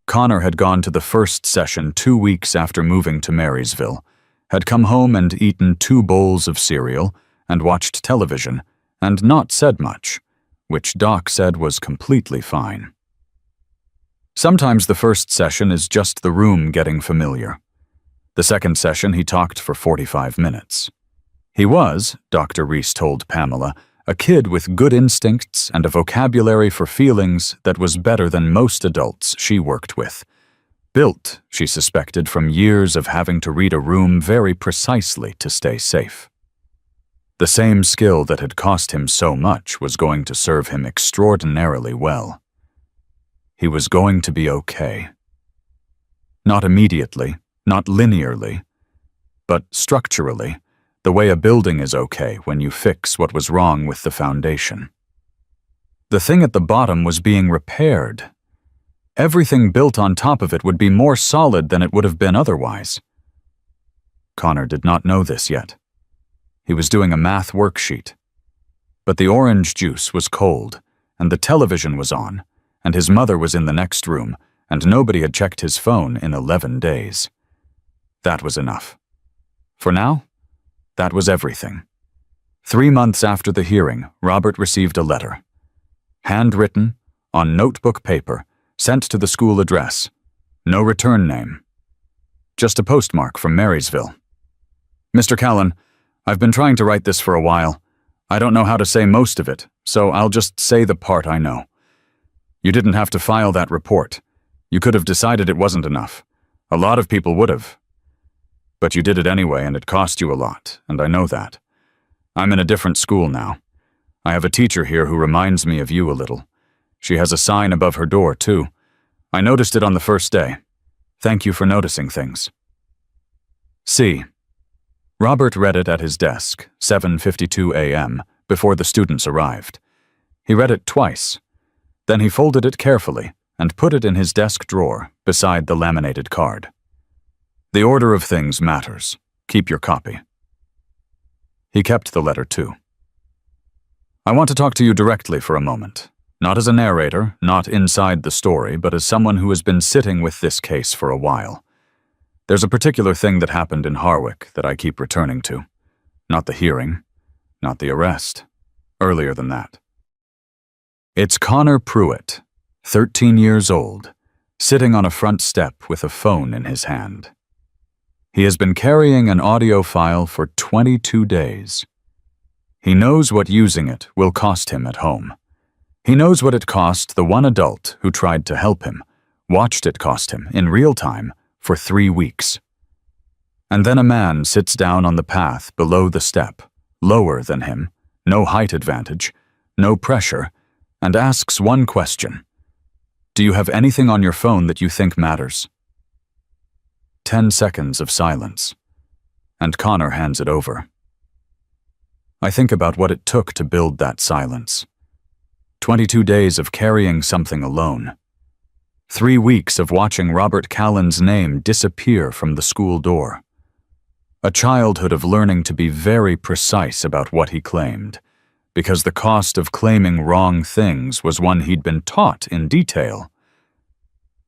Connor had gone to the first session 2 weeks after moving to Marysville, had come home and eaten 2 bowls of cereal and watched television and not said much, which Doc said was completely fine. Sometimes the first session is just the room getting familiar. The second session he talked for 45 minutes. He was, Dr. Reese told Pamela, a kid with good instincts and a vocabulary for feelings that was better than most adults she worked with. Built, she suspected, from years of having to read a room very precisely to stay safe. The same skill that had cost him so much was going to serve him extraordinarily well. He was going to be okay. Not immediately, not linearly, but structurally, the way a building is okay when you fix what was wrong with the foundation. The thing at the bottom was being repaired. Everything built on top of it would be more solid than it would have been otherwise. Connor did not know this yet. He was doing a math worksheet. But the orange juice was cold, and the television was on, and his mother was in the next room, and nobody had checked his phone in 11 days. That was enough. For now, that was everything. 3 months after the hearing, Robert received a letter. Handwritten, on notebook paper, sent to the school address. No return name. Just a postmark from Marysville. Mr. Callan, I've been trying to write this for a while. I don't know how to say most of it, so I'll just say the part I know. You didn't have to file that report. You could have decided it wasn't enough. A lot of people would have. But you did it anyway, and it cost you a lot, and I know that. I'm in a different school now. I have a teacher here who reminds me of you a little. She has a sign above her door, too. I noticed it on the first day. Thank you for noticing things. C. Robert read it at his desk, 7:52 a.m., before the students arrived. He read it twice. Then he folded it carefully and put it in his desk drawer beside the laminated card. The order of things matters. Keep your copy. He kept the letter too. I want to talk to you directly for a moment. Not as a narrator, not inside the story, but as someone who has been sitting with this case for a while. There's a particular thing that happened in Harwick that I keep returning to. Not the hearing, not the arrest. Earlier than that. It's Connor Pruitt, 13 years old, sitting on a front step with a phone in his hand. He has been carrying an audio file for 22 days. He knows what using it will cost him at home. He knows what it cost the one adult who tried to help him, watched it cost him, in real time, for 3 weeks. And then a man sits down on the path below the step, lower than him, no height advantage, no pressure, and asks one question. Do you have anything on your phone that you think matters? 10 seconds of silence, and Connor hands it over. I think about what it took to build that silence. 22 days of carrying something alone. 3 weeks of watching Robert Callan's name disappear from the school door. A childhood of learning to be very precise about what he claimed, because the cost of claiming wrong things was one he'd been taught in detail.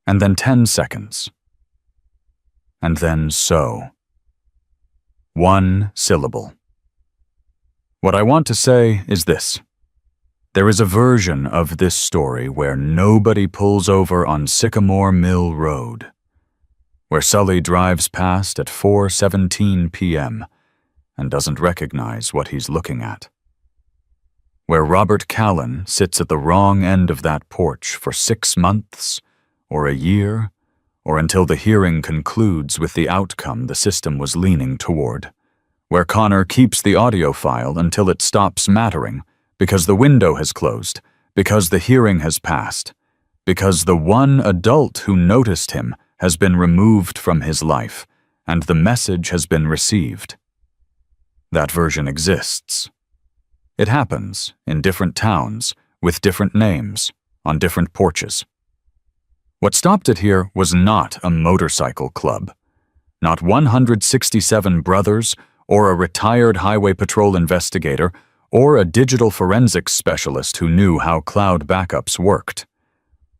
And then 10 seconds. And then so. 1 syllable. What I want to say is this. There is a version of this story where nobody pulls over on Sycamore Mill Road, where Sully drives past at 4:17 p.m. and doesn't recognize what he's looking at, where Robert Callan sits at the wrong end of that porch for 6 months, or a year, or until the hearing concludes with the outcome the system was leaning toward, where Connor keeps the audio file until it stops mattering, because the window has closed, because the hearing has passed, because the one adult who noticed him has been removed from his life, and the message has been received. That version exists. It happens in different towns, with different names, on different porches. What stopped it here was not a motorcycle club, not 167 brothers, or a retired highway patrol investigator, or a digital forensics specialist who knew how cloud backups worked.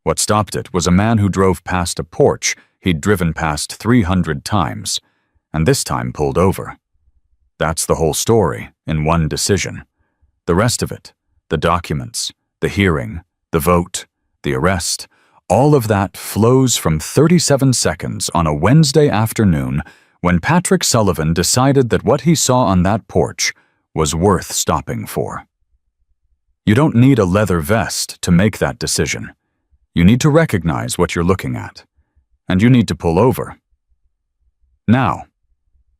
What stopped it was a man who drove past a porch he'd driven past 300 times, and this time pulled over. That's the whole story in one decision. The rest of it, the documents, the hearing, the vote, the arrest, all of that flows from 37 seconds on a Wednesday afternoon when Patrick Sullivan decided that what he saw on that porch was worth stopping for. You don't need a leather vest to make that decision. You need to recognize what you're looking at, and you need to pull over. Now,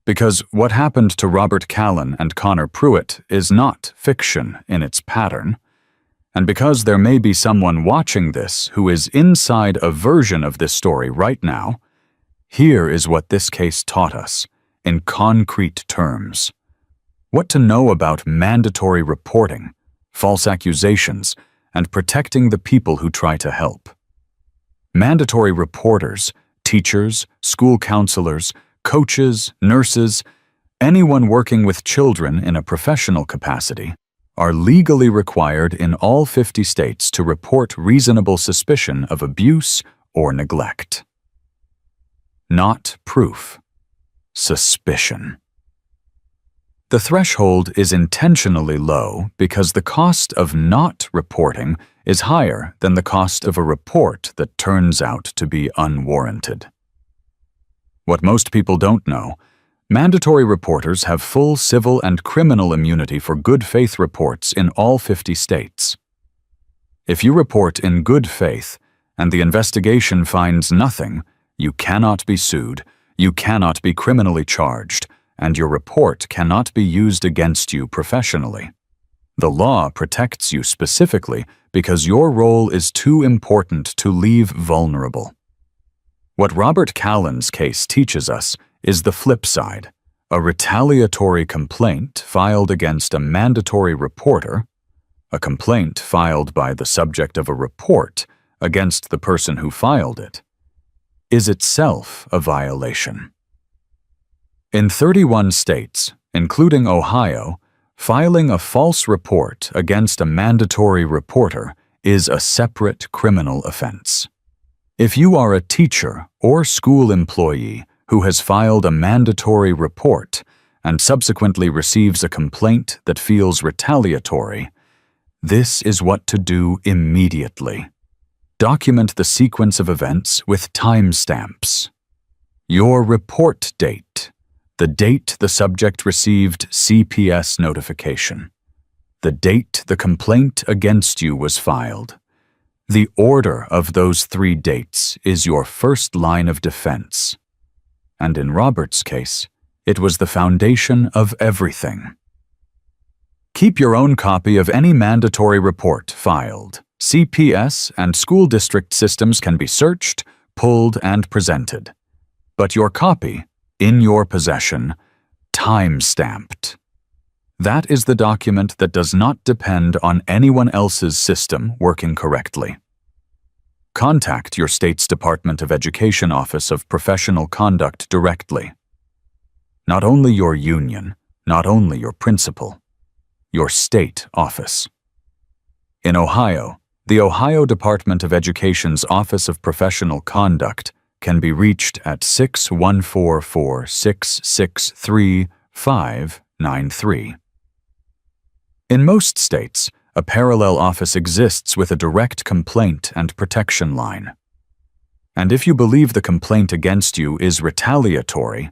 because what happened to Robert Callan and Connor Pruitt is not fiction in its pattern, and because there may be someone watching this who is inside a version of this story right now, here is what this case taught us, in concrete terms. What to know about mandatory reporting, false accusations, and protecting the people who try to help. Mandatory reporters, teachers, school counselors, coaches, nurses, anyone working with children in a professional capacity, are legally required in all 50 states to report reasonable suspicion of abuse or neglect. Not proof. Suspicion. The threshold is intentionally low because the cost of not reporting is higher than the cost of a report that turns out to be unwarranted. What most people don't know, mandatory reporters have full civil and criminal immunity for good faith reports in all 50 states. If you report in good faith and the investigation finds nothing, you cannot be sued, you cannot be criminally charged, and your report cannot be used against you professionally. The law protects you specifically because your role is too important to leave vulnerable. What Robert Callan's case teaches us is the flip side, a retaliatory complaint filed against a mandatory reporter, a complaint filed by the subject of a report against the person who filed it, is itself a violation. In 31 states, including Ohio, filing a false report against a mandatory reporter is a separate criminal offense. If you are a teacher or school employee who has filed a mandatory report and subsequently receives a complaint that feels retaliatory, this is what to do immediately. Document the sequence of events with timestamps. Your report date, the date the subject received CPS notification, the date the complaint against you was filed. The order of those 3 dates is your first line of defense. And in Robert's case, it was the foundation of everything. Keep your own copy of any mandatory report filed. CPS and school district systems can be searched, pulled, and presented. But your copy, in your possession, time-stamped. That is the document that does not depend on anyone else's system working correctly. Contact your state's Department of Education Office of Professional Conduct directly. Not only your union, not only your principal, your state office. In Ohio, the Ohio Department of Education's Office of Professional Conduct can be reached at 6144663-593. In most states, a parallel office exists with a direct complaint and protection line. And if you believe the complaint against you is retaliatory,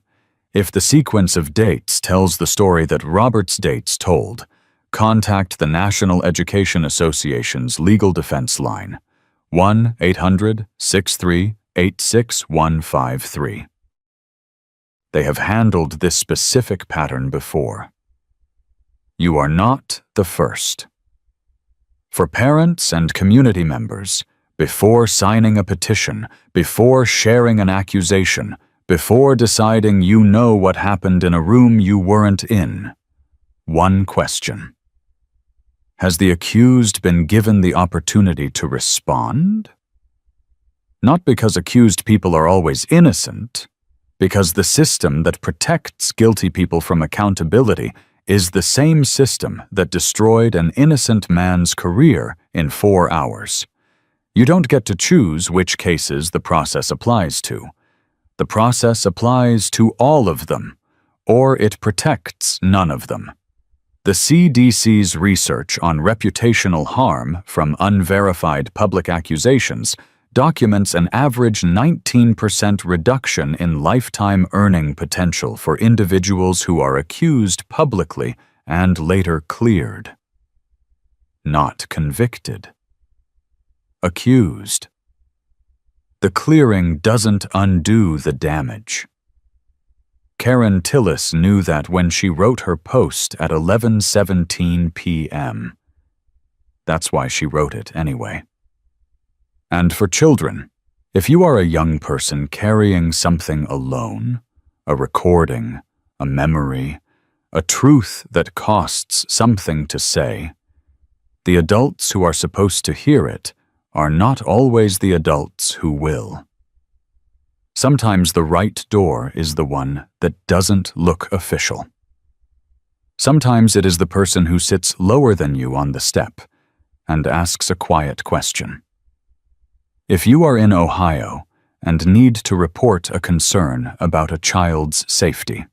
if the sequence of dates tells the story that Robert's dates told, contact the National Education Association's legal defense line, 1-800-63-86153. They have handled this specific pattern before. You are not the first. For parents and community members, before signing a petition, before sharing an accusation, before deciding you know what happened in a room you weren't in, one question. Has the accused been given the opportunity to respond? Not because accused people are always innocent, because the system that protects guilty people from accountability is the same system that destroyed an innocent man's career in 4 hours. You don't get to choose which cases the process applies to. The process applies to all of them, or it protects none of them. The CDC's research on reputational harm from unverified public accusations documents an average 19% reduction in lifetime earning potential for individuals who are accused publicly and later cleared. Not convicted. Accused. The clearing doesn't undo the damage. Karen Tillis knew that when she wrote her post at 11:17 p.m. That's why she wrote it anyway. And for children, if you are a young person carrying something alone, a recording, a memory, a truth that costs something to say, the adults who are supposed to hear it are not always the adults who will. Sometimes the right door is the one that doesn't look official. Sometimes it is the person who sits lower than you on the step and asks a quiet question. If you are in Ohio and need to report a concern about a child's safety,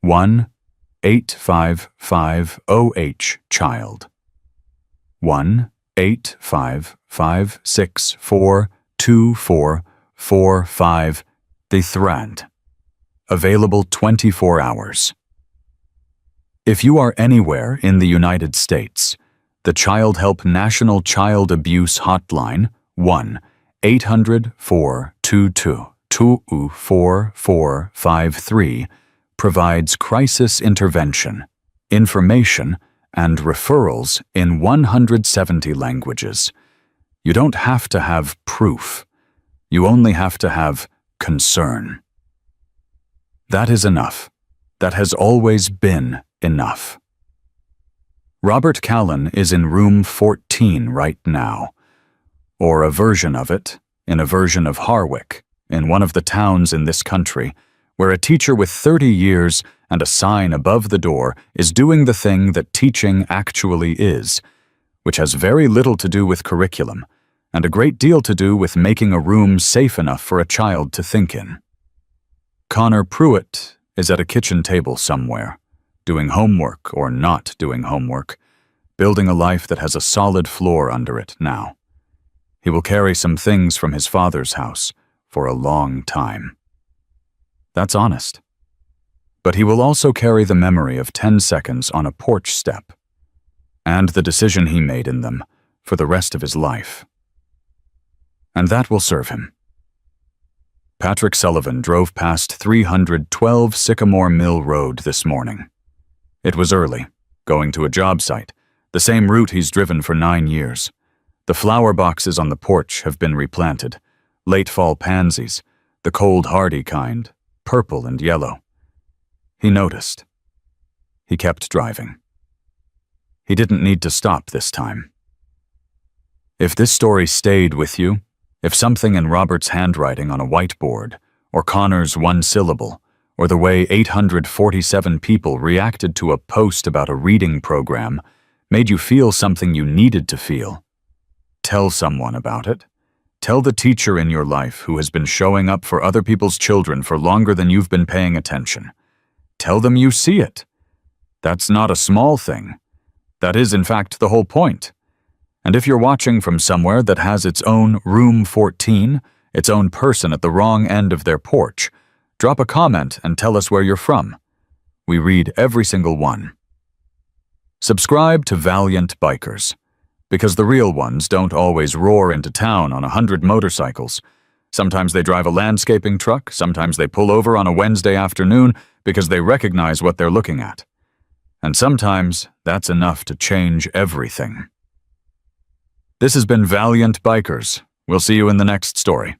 1-855-OH-CHILD, 1-855-664-2445, the thread. Available 24 hours. If you are anywhere in the United States, the Child Help National Child Abuse Hotline, 1-800-422-4453, provides crisis intervention, information, and referrals in 170 languages. You don't have to have proof. You only have to have concern. That is enough. that has always been enough. Robert Callan is in room 14 right now, or a version of it, in a version of Harwick, in one of the towns in this country, where a teacher with 30 years and a sign above the door is doing the thing that teaching actually is, which has very little to do with curriculum, and a great deal to do with making a room safe enough for a child to think in. Connor Pruitt is at a kitchen table somewhere, doing homework or not doing homework, building a life that has a solid floor under it now. He will carry some things from his father's house for a long time. That's honest. But he will also carry the memory of 10 seconds on a porch step, and the decision he made in them for the rest of his life. And that will serve him. Patrick Sullivan drove past 312 Sycamore Mill Road this morning. It was early, going to a job site, the same route he's driven for 9 years. The flower boxes on the porch have been replanted, late fall pansies, the cold hardy kind, purple and yellow. He noticed. He kept driving. He didn't need to stop this time. If this story stayed with you, if something in Robert's handwriting on a whiteboard, or Connor's one syllable, or the way 847 people reacted to a post about a reading program made you feel something you needed to feel, tell someone about it. Tell the teacher in your life who has been showing up for other people's children for longer than you've been paying attention. Tell them you see it. That's not a small thing. That is, in fact, the whole point. And if you're watching from somewhere that has its own room 14, its own person at the wrong end of their porch, drop a comment and tell us where you're from. We read every single one. Subscribe to Valiant Bikers, because the real ones don't always roar into town on 100 motorcycles. Sometimes they drive a landscaping truck, sometimes they pull over on a Wednesday afternoon because they recognize what they're looking at. And sometimes that's enough to change everything. This has been Valiant Bikers. We'll see you in the next story.